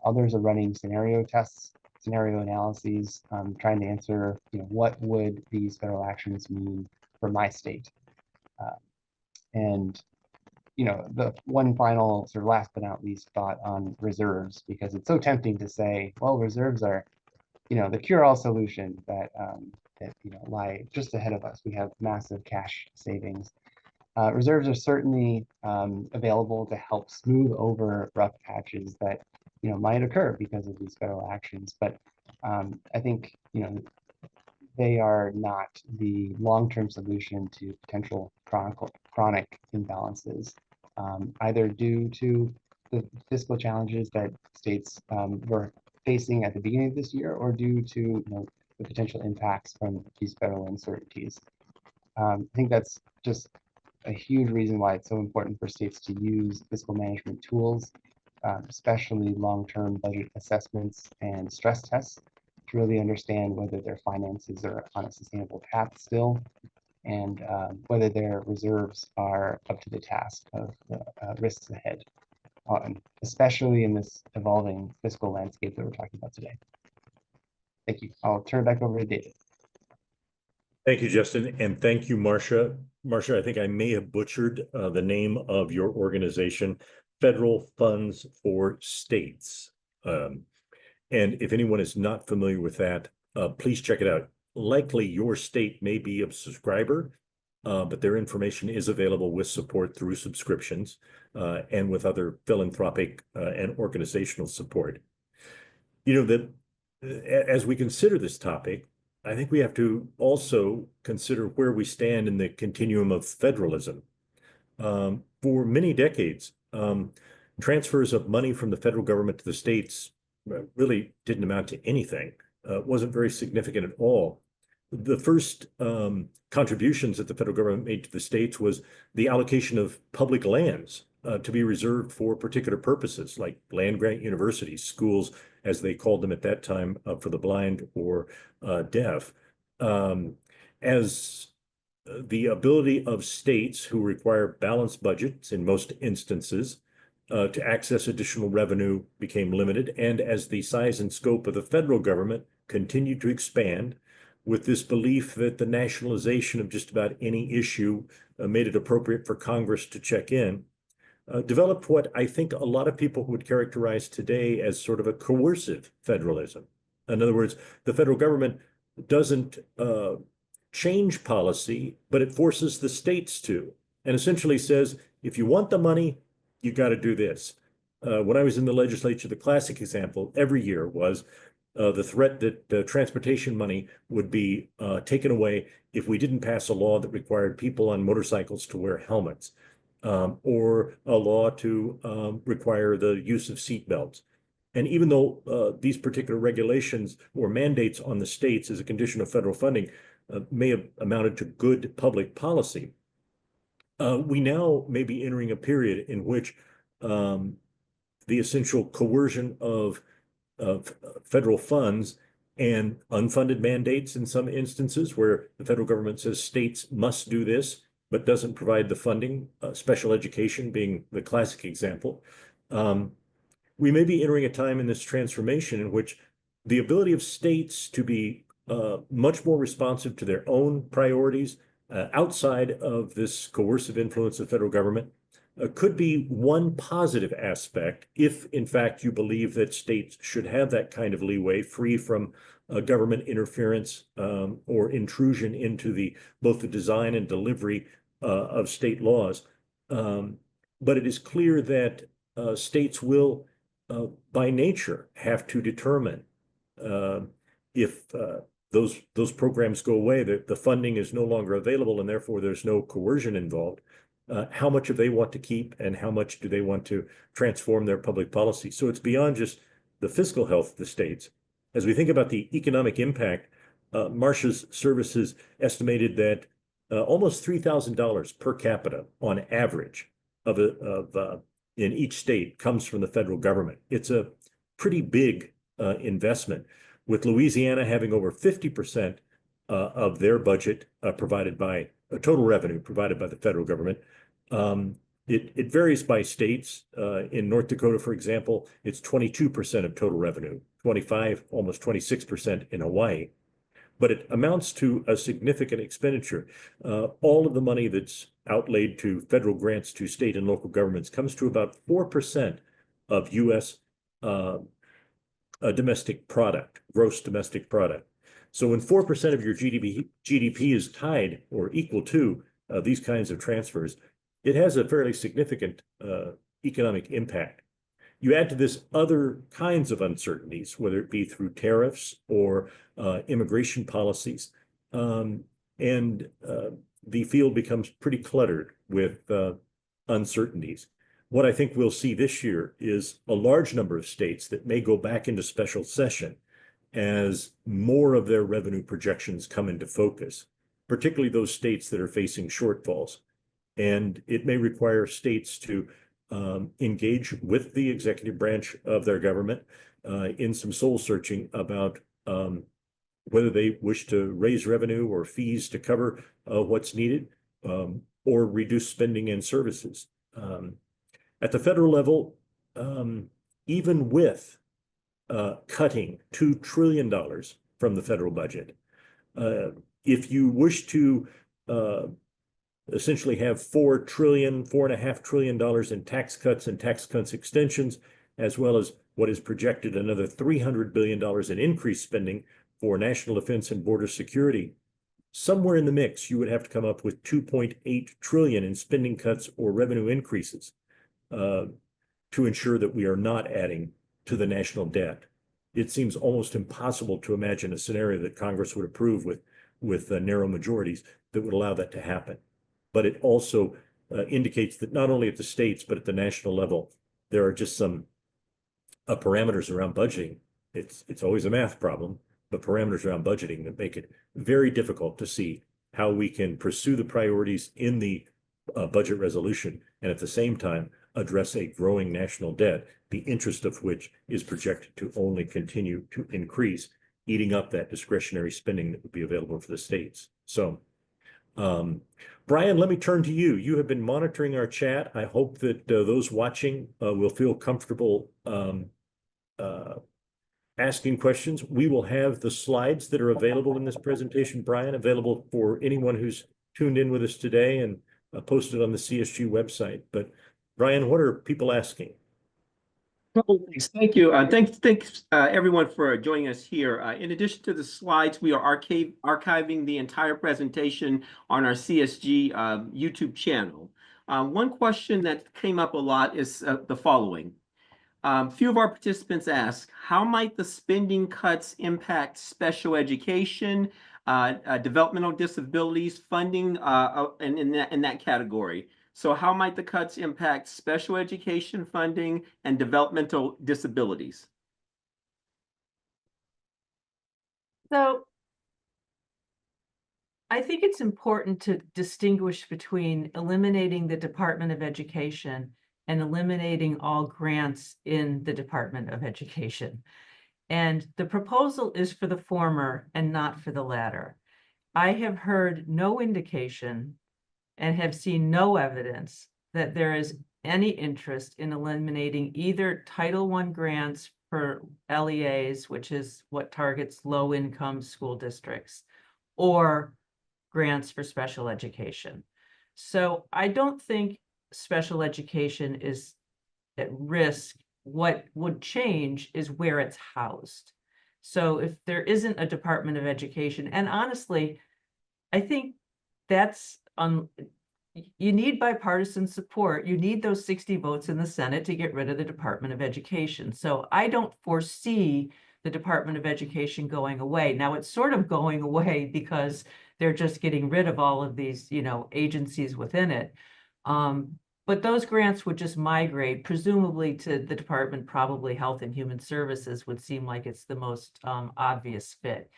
Others are running scenario tests, scenario analyses, trying to answer, what would these federal actions mean for my state? And the one final sort of last but not least thought on reserves, because it's so tempting to say, well, reserves are, the cure-all solution that lie just ahead of us. We have massive cash savings. Reserves are certainly available to help smooth over rough patches that might occur because of these federal actions. But I think they are not the long-term solution to potential chronic imbalances, either due to the fiscal challenges that states were facing at the beginning of this year, or due to the potential impacts from these federal uncertainties. I think that's just a huge reason why it's so important for states to use fiscal management tools, especially long-term budget assessments and stress tests, to really understand whether their finances are on a sustainable path still, and whether their reserves are up to the task of the risks ahead, especially in this evolving fiscal landscape that we're talking about today. Thank you. I'll turn it back over to David. Thank you, Justin, and thank you, Marcia. Marcia, I think I may have butchered the name of your organization, Federal Funds for States. And if anyone is not familiar with that, please check it out. Likely your state may be a subscriber, but their information is available with support through subscriptions and with other philanthropic and organizational support. As we consider this topic, I think we have to also consider where we stand in the continuum of federalism. For many decades, transfers of money from the federal government to the states really didn't amount to anything. Wasn't very significant at all. The first contributions that the federal government made to the states was the allocation of public lands to be reserved for particular purposes, like land-grant universities, schools, as they called them at that time, for the blind or deaf. As the ability of states who require balanced budgets in most instances to access additional revenue became limited, and as the size and scope of the federal government continued to expand, with this belief that the nationalization of just about any issue made it appropriate for Congress to check in, developed what I think a lot of people would characterize today as sort of a coercive federalism. In other words, the federal government doesn't change policy, but it forces the states to, and essentially says, if you want the money, you got to do this. When I was in the legislature, the classic example every year was the threat that transportation money would be taken away if we didn't pass a law that required people on motorcycles to wear helmets, or a law to require the use of seat belts. And even though these particular regulations or mandates on the states as a condition of federal funding may have amounted to good public policy, we now may be entering a period in which the essential coercion of federal funds and unfunded mandates in some instances where the federal government says states must do this, but doesn't provide the funding, special education being the classic example. We may be entering a time in this transformation in which the ability of states to be much more responsive to their own priorities outside of this coercive influence of federal government could be one positive aspect if, in fact, you believe that states should have that kind of leeway, free from government interference or intrusion into both the design and delivery of state laws. But it is clear that states will, by nature, have to determine if those programs go away, that the funding is no longer available and therefore there's no coercion involved, how much do they want to keep and how much do they want to transform their public policy. So it's beyond just the fiscal health of the states. As we think about the economic impact, Marcia's services estimated that almost $3,000 per capita on average in each state comes from the federal government. It's a pretty big investment, with Louisiana having over 50% of their budget provided by total revenue provided by the federal government. It varies by states. In North Dakota, for example, it's 22% of total revenue, 25, almost 26% in Hawaii. But it amounts to a significant expenditure. All of the money that's outlaid to federal grants to state and local governments comes to about 4% of U.S. Domestic product, gross domestic product. So when 4% of your GDP is tied or equal to these kinds of transfers, it has a fairly significant economic impact. You add to this other kinds of uncertainties, whether it be through tariffs or immigration policies, and the field becomes pretty cluttered with uncertainties. What I think we'll see this year is a large number of states that may go back into special session as more of their revenue projections come into focus, particularly those states that are facing shortfalls. And it may require states to engage with the executive branch of their government in some soul searching about whether they wish to raise revenue or fees to cover what's needed, or reduce spending and services. At the federal level, even with cutting $2 trillion from the federal budget, if you wish to essentially have $4.5 trillion in tax cuts and tax cuts extensions, as well as what is projected another $300 billion in increased spending for national defense and border security, somewhere in the mix, you would have to come up with $2.8 trillion in spending cuts or revenue increases to ensure that we are not adding to the national debt. It seems almost impossible to imagine a scenario that Congress would approve with narrow majorities that would allow that to happen. But it also indicates that not only at the states, but at the national level, there are just some parameters around budgeting. It's always a math problem, but parameters around budgeting that make it very difficult to see how we can pursue the priorities in the budget resolution and at the same time address a growing national debt, the interest of which is projected to only continue to increase, eating up that discretionary spending that would be available for the states. So, Brian, let me turn to you. You have been monitoring our chat. I hope that those watching will feel comfortable asking questions. We will have the slides that are available in this presentation, Brian, available for anyone who's tuned in with us today and posted on the CSG website. But Brian, what are people asking? Couple of things. Thank you. Thanks everyone for joining us here. In addition to the slides, we are archiving the entire presentation on our CSG YouTube channel. One question that came up a lot is the following. Few of our participants ask, how might the spending cuts impact special education, developmental disabilities, funding, and in that category? So how might the cuts impact special education funding and developmental disabilities? So I think it's important to distinguish between eliminating the Department of Education and eliminating all grants in the Department of Education. And the proposal is for the former and not for the latter. I have heard no indication and have seen no evidence that there is any interest in eliminating either Title I grants for LEAs, which is what targets low-income school districts, or grants for special education. So I don't think special education is at risk. What would change is where it's housed. So if there isn't a Department of Education, and honestly, I think that's you need bipartisan support. You need those 60 votes in the Senate to get rid of the Department of Education. So I don't foresee the Department of Education going away. Now it's sort of going away because they're just getting rid of all of these, agencies within it. But those grants would just migrate, presumably to the department, probably Health and Human Services would seem like it's the most obvious fit.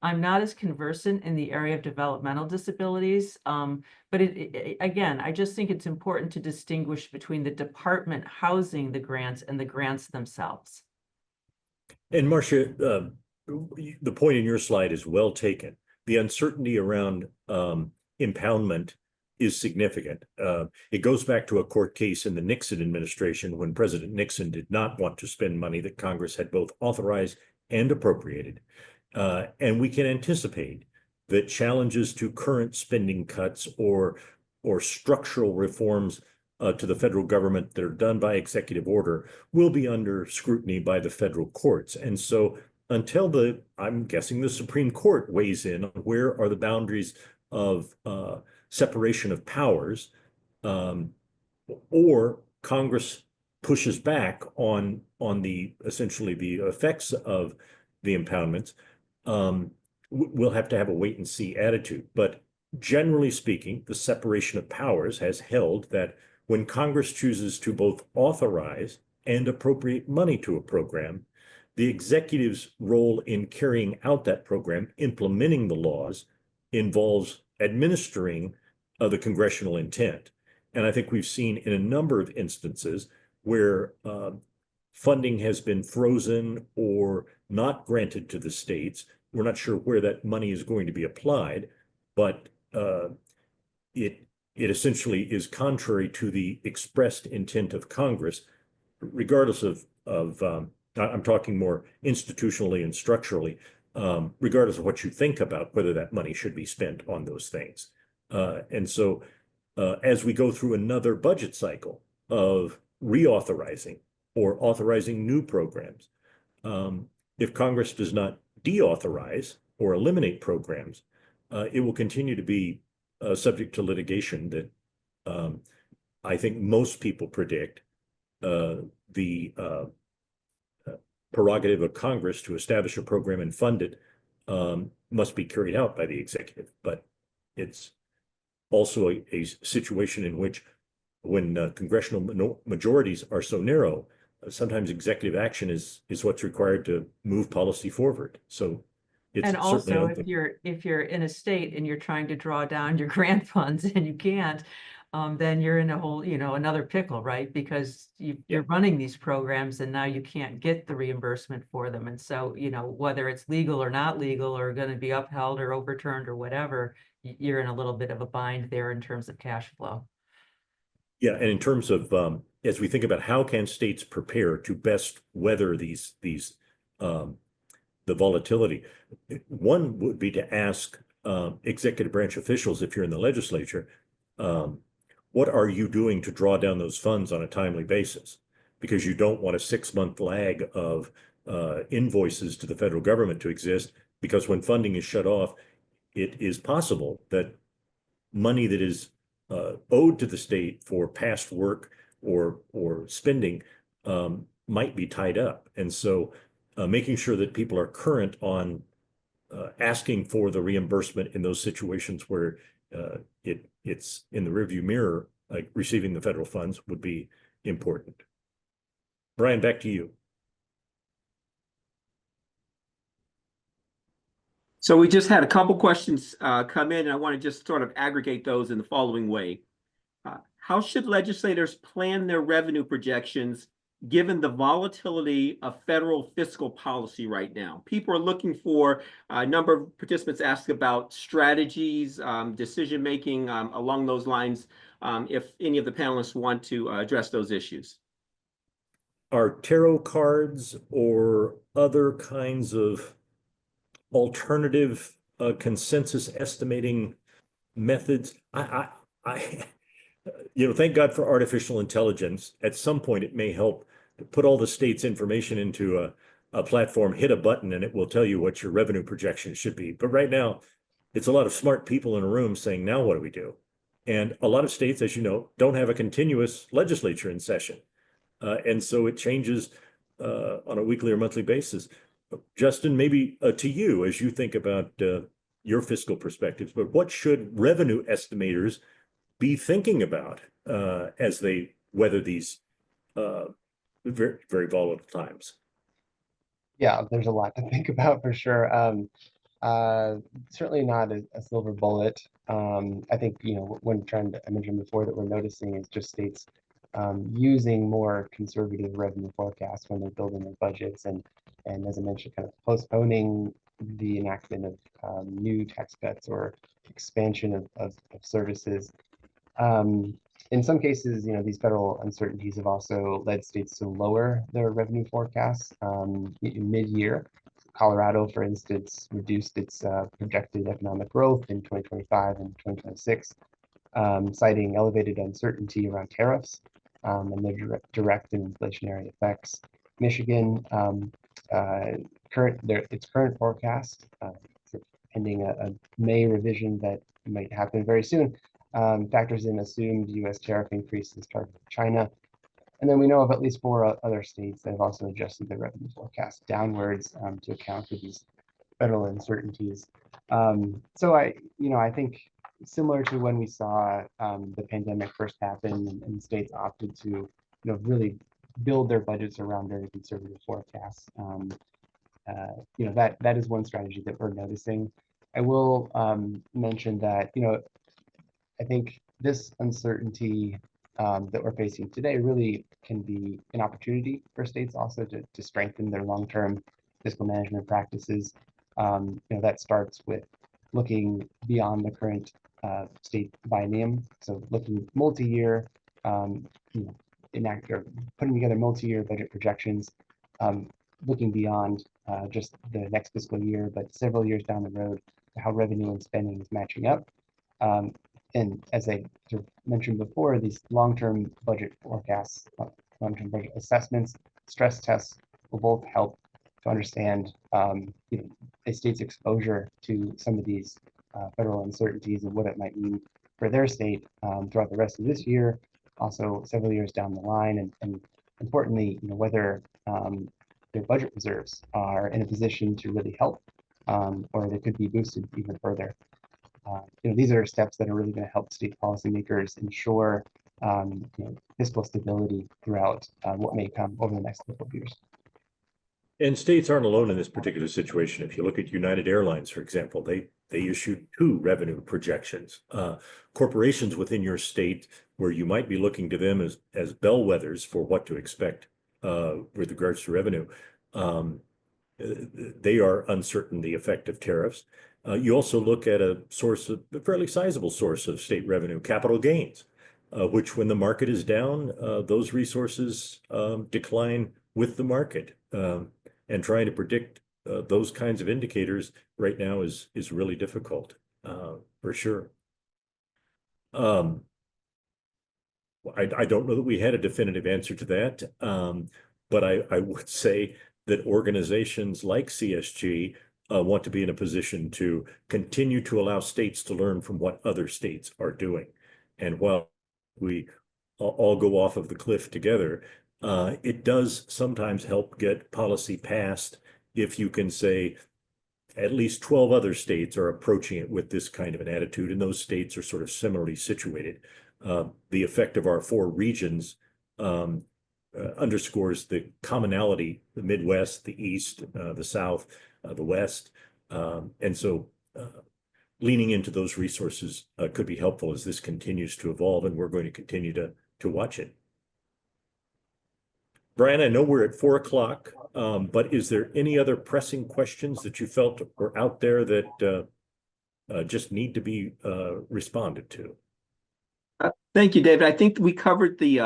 I'm not as conversant in the area of developmental disabilities, but again, I just think it's important to distinguish between the department housing the grants and the grants themselves. And Marcia, the point in your slide is well taken. The uncertainty around impoundment is significant. It goes back to a court case in the Nixon administration when President Nixon did not want to spend money that Congress had both authorized and appropriated. And we can anticipate that challenges to current spending cuts or structural reforms to the federal government that are done by executive order will be under scrutiny by the federal courts. And so until I'm guessing the Supreme Court weighs in on where are the boundaries of separation of powers, um, or Congress pushes back on the essentially the effects of the impoundments, we'll have to have a wait and see attitude. But generally speaking, the separation of powers has held that when Congress chooses to both authorize and appropriate money to a program, the executive's role in carrying out that program, implementing the laws, involves administering the congressional intent. And I think we've seen in a number of instances where funding has been frozen or not granted to the states. We're not sure where that money is going to be applied, but it essentially is contrary to the expressed intent of Congress, regardless of I'm talking more institutionally and structurally, regardless of what you think about whether that money should be spent on those things. And so as we go through another budget cycle of reauthorizing or authorizing new programs, if Congress does not deauthorize or eliminate programs, it will continue to be subject to litigation that I think most people predict the prerogative of Congress to establish a program and fund it must be carried out by the executive. But it's also a situation in which when congressional majorities are so narrow, sometimes executive action is what's required to move policy forward. So it's And also, certainly if you're in a state and you're trying to draw down your grant funds and you can't, then you're in a whole, another pickle, right? Because you're running these programs and now you can't get the reimbursement for them. And so, whether it's legal or not legal or going to be upheld or overturned or whatever, you're in a little bit of a bind there in terms of cash flow. Yeah, and in terms of as we think about how can states prepare to best weather these the volatility, one would be to ask executive branch officials, if you're in the legislature, what are you doing to draw down those funds on a timely basis? Because you don't want a 6-month lag of invoices to the federal government to exist, because when funding is shut off, it is possible that money that is owed to the state for past work or spending might be tied up. And so making sure that people are current on asking for the reimbursement in those situations where it's in the rearview mirror, like receiving the federal funds, would be important. Brian, back to you. So we just had a couple questions come in, and I want to just sort of aggregate those in the following way. How should legislators plan their revenue projections given the volatility of federal fiscal policy right now? People are looking for, a number of participants asked about strategies, decision-making along those lines, if any of the panelists want to address those issues. Are tarot cards or other kinds of alternative consensus estimating methods? Thank God for artificial intelligence. At some point, it may help to put all the state's information into a platform, hit a button, and it will tell you what your revenue projection should be. But right now, it's a lot of smart people in a room saying, now what do we do? And a lot of states, as you know, don't have a continuous legislature in session. And so it changes on a weekly or monthly basis. Justin, maybe to you, as you think about your fiscal perspectives, but what should revenue estimators be thinking about as they weather these very, very volatile times? Yeah, there's a lot to think about for sure. Certainly not a silver bullet. I think, when I mentioned before that we're noticing is just states using more conservative revenue forecasts when they're building their budgets, and as I mentioned, kind of postponing the enactment of new tax cuts or expansion of services. In some cases, these federal uncertainties have also led states to lower their revenue forecasts mid-year. Colorado, for instance, reduced its projected economic growth in 2025 and 2026, citing elevated uncertainty around tariffs and their direct and inflationary effects. Michigan, its current forecast, pending a May revision that might happen very soon, factors in assumed U.S. tariff increases targeted at China. And then we know of at least 4 other states that have also adjusted their revenue forecast downwards to account for these federal uncertainties. So I think similar to when we saw the pandemic first happen and states opted to, really build their budgets around very conservative forecasts. That is one strategy that we're noticing. I will mention that, I think this uncertainty that we're facing today really can be an opportunity for states also to strengthen their long-term fiscal management practices. That starts with looking beyond the current state biennium, so looking multi-year, putting together multi-year budget projections, looking beyond just the next fiscal year, but several years down the road, how revenue and spending is matching up. And as I sort of mentioned before, these long-term budget forecasts, long-term budget assessments, stress tests will both help to understand a state's exposure to some of these federal uncertainties and what it might mean for their state throughout the rest of this year, also several years down the line, and importantly, whether their budget reserves are in a position to really help, or they could be boosted even further. These are steps that are really going to help state policymakers ensure fiscal stability throughout what may come over the next couple of years. And states aren't alone in this particular situation. If you look at United Airlines, for example, they issued 2 revenue projections. Corporations within your state, where you might be looking to them as bellwethers for what to expect with regards to revenue, they are uncertain the effect of tariffs. You also look at a fairly sizable source of state revenue, capital gains, which when the market is down, those resources decline with the market. And trying to predict those kinds of indicators right now is really difficult, for sure. I don't know that we had a definitive answer to that, but I would say that organizations like CSG want to be in a position to continue to allow states to learn from what other states are doing. And while we all go off of the cliff together, it does sometimes help get policy passed if you can say at least 12 other states are approaching it with this kind of an attitude, and those states are sort of similarly situated. The effect of our 4 regions underscores the commonality: the Midwest, the East, the South, the West. And so leaning into those resources could be helpful as this continues to evolve, and we're going to continue to watch it. Brian, I know we're at 4 o'clock, but is there any other pressing questions that you felt were out there that just need to be responded to? Thank you, David. I think we covered the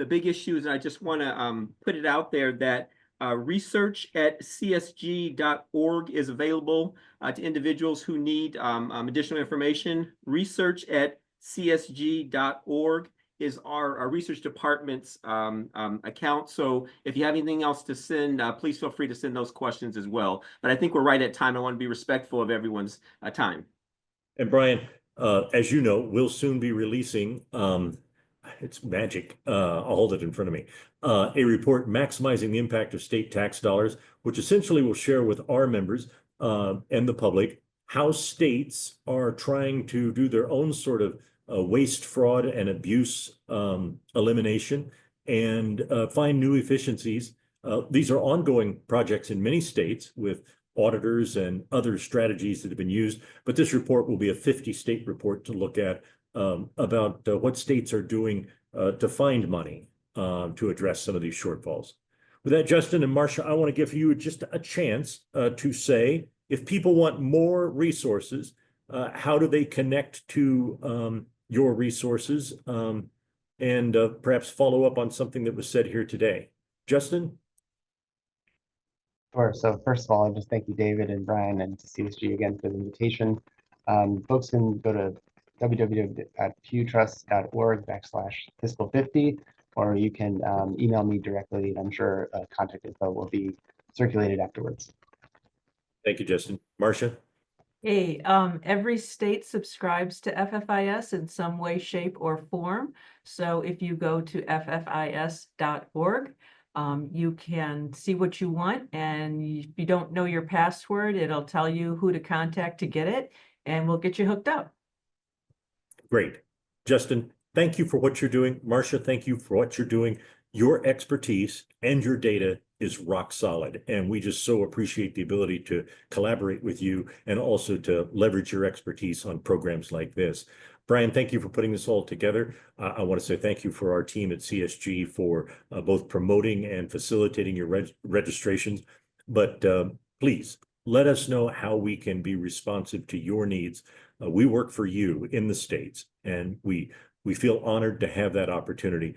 big issues, and I just want to put it out there that research at csg.org is available to individuals who need additional information. Research at csg.org is our research department's account. So if you have anything else to send, please feel free to send those questions as well. But I think we're right at time. I want to be respectful of everyone's time. And Brian, as you know, we'll soon be releasing, it's magic, I'll hold it in front of me, a report maximizing the impact of state tax dollars, which essentially will share with our members and the public how states are trying to do their own sort of waste, fraud, and abuse elimination and find new efficiencies. These are ongoing projects in many states with auditors and other strategies that have been used, but this report will be a 50-state report to look at about what states are doing to find money to address some of these shortfalls. With that, Justin and Marcia, I want to give you just a chance to say, if people want more resources, how do they connect to your resources and perhaps follow up on something that was said here today? Justin? Sure. So first of all, I just thank you, David and Brian, and to CSG again for the invitation. Folks can go to www.pewtrust.org/fiscal50, or you can email me directly, and I'm sure contact info will be circulated afterwards. Thank you, Justin. Marcia? Hey, every state subscribes to FFIS in some way, shape, or form. So if you go to ffis.org, you can see what you want, and if you don't know your password, it'll tell you who to contact to get it, and we'll get you hooked up. Great. Justin, thank you for what you're doing. Marcia, thank you for what you're doing. Your expertise and your data is rock solid, and we just so appreciate the ability to collaborate with you and also to leverage your expertise on programs like this. Brian, thank you for putting this all together. I want to say thank you for our team at CSG for both promoting and facilitating your registrations. But please let us know how we can be responsive to your needs. We work for you in the States, and we feel honored to have that opportunity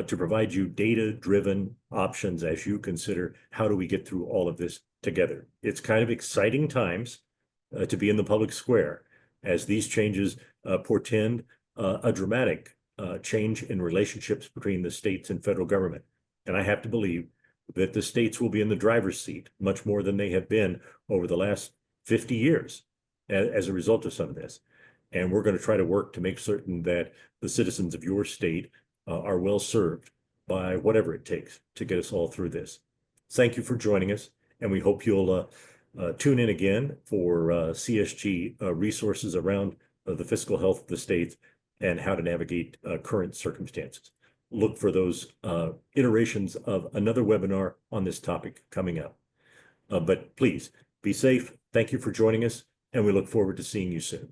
to provide you data-driven options as you consider how do we get through all of this together. It's kind of exciting times to be in the public square as these changes portend a dramatic change in relationships between the states and federal government. And I have to believe that the states will be in the driver's seat much more than they have been over the last 50 years as a result of some of this. And we're going to try to work to make certain that the citizens of your state are well served by whatever it takes to get us all through this. Thank you for joining us, and we hope you'll tune in again for CSG resources around the fiscal health of the states and how to navigate current circumstances. Look for those iterations of another webinar on this topic coming up. But please be safe. Thank you for joining us, and we look forward to seeing you soon.